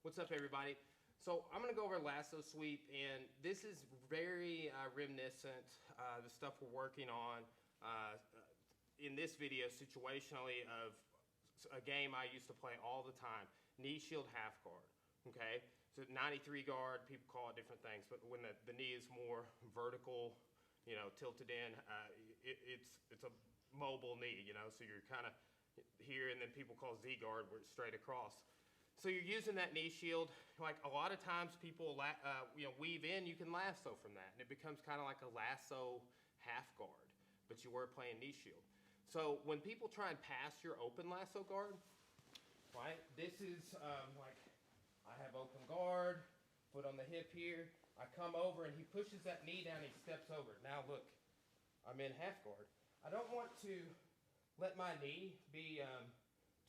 What's up, everybody? So I'm gonna go over lasso sweep, and this is very reminiscent, the stuff we're working on in this video situationally of a game I used to play all the time, knee shield half guard, okay? So 93 guard, people call it different things, but when the knee is more vertical, you know, tilted in, it's a mobile knee, you know, so you're kind of here, and then people call Z guard where it's straight across. So you're using that knee shield. Like a lot of times people weave in, you can lasso from that, and it becomes kind of like a lasso half guard, but you were playing knee shield. So when people try and pass your open lasso guard, right, this is like I have open guard, foot on the hip here, I come over and he pushes that knee down, he steps over. Now look, I'm in half guard. I don't want to let my knee be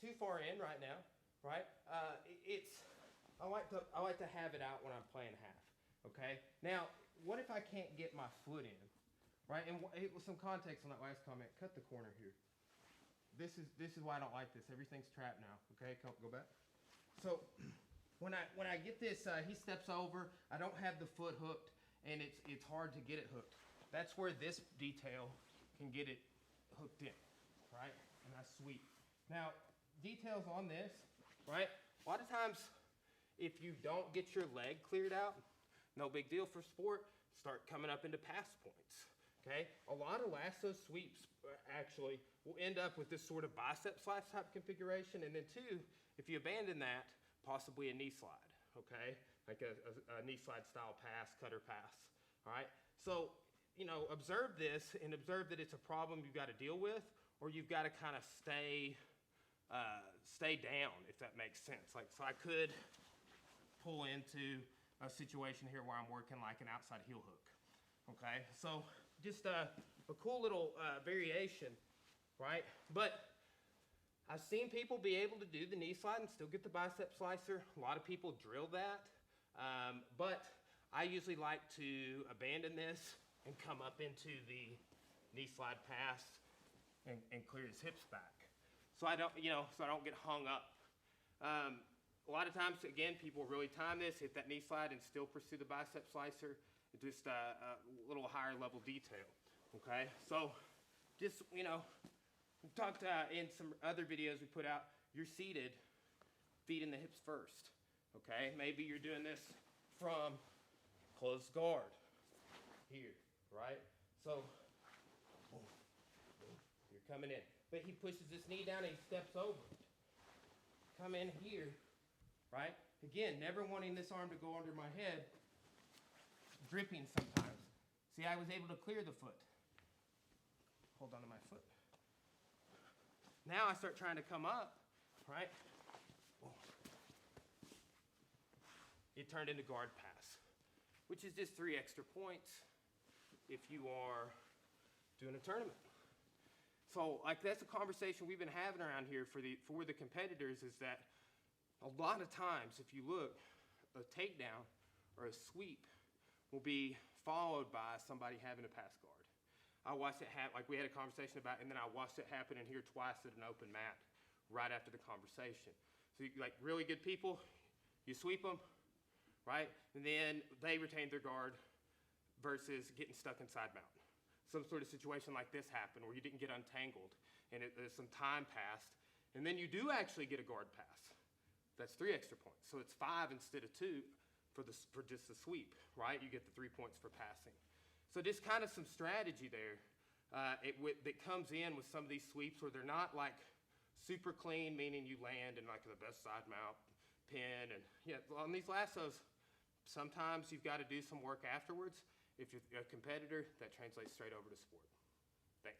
too far in right now. Right? I like to have it out when I'm playing half. Okay? Now, what if I can't get my foot in? Right? And with some context on that last comment, cut the corner here. This is why I don't like this. Everything's trapped now. Okay? Go back. So when I get this, he steps over. I don't have the foot hooked, and it's hard to get it hooked. That's where this detail can get it hooked in. Right? And I sweep. Now, details on this. Right? A lot of times, if you don't get your leg cleared out, no big deal for sport, start coming up into pass points. Okay? A lot of lasso sweeps actually will end up with this sort of bicep slice type configuration, and then two, if you abandon that, possibly a knee slide. Okay? Like a knee slide style pass, cutter pass. All right? So, you know, observe this and observe that it's a problem you've got to deal with, or you've got to kind of stay down, if that makes sense. Like, so I could pull into a situation here where I'm working like an outside heel hook. Okay, so just a cool little variation, right? But I've seen people be able to do the knee slide and still get the bicep slicer. A lot of people drill that, but I usually like to abandon this and come up into the knee slide pass and clear his hips back. So I don't get hung up. A lot of times, again, people really time this, hit that knee slide and still pursue the bicep slicer. It's just a little higher level detail, okay? So just, you know, we talked in some other videos we put out, you're seated, feet in the hips first, okay? Maybe you're doing this from closed guard here, right? So, boom, boom, you're coming in. But he pushes this knee down and he steps over it. Come in here, right? Again, never wanting this arm to go under my head, dripping sometimes. See, I was able to clear the foot. Hold on to my foot. Now I start trying to come up, right? It turned into guard pass, which is just 3 extra points if you are doing a tournament. So, like, that's a conversation we've been having around here for the competitors, is that a lot of times, if you look, a takedown or a sweep will be followed by somebody having a pass guard. I watched it happen, like we had a conversation about, and then I watched it happen in here twice at an open mat right after the conversation. So, like, really good people, you sweep them, right? And then they retain their guard versus getting stuck inside mount. Some sort of situation like this happened where you didn't get untangled and there's some time passed, and then you do actually get a guard pass. That's 3 extra points. So it's 5 instead of 2 for just the sweep, right? You get the 3 points for passing. So just kind of some strategy there that comes in with some of these sweeps where they're not like super clean, meaning you land in like the best side mount pin. And yeah, on these lassos, sometimes you've got to do some work afterwards. If you're a competitor, that translates straight over to sport. Thanks.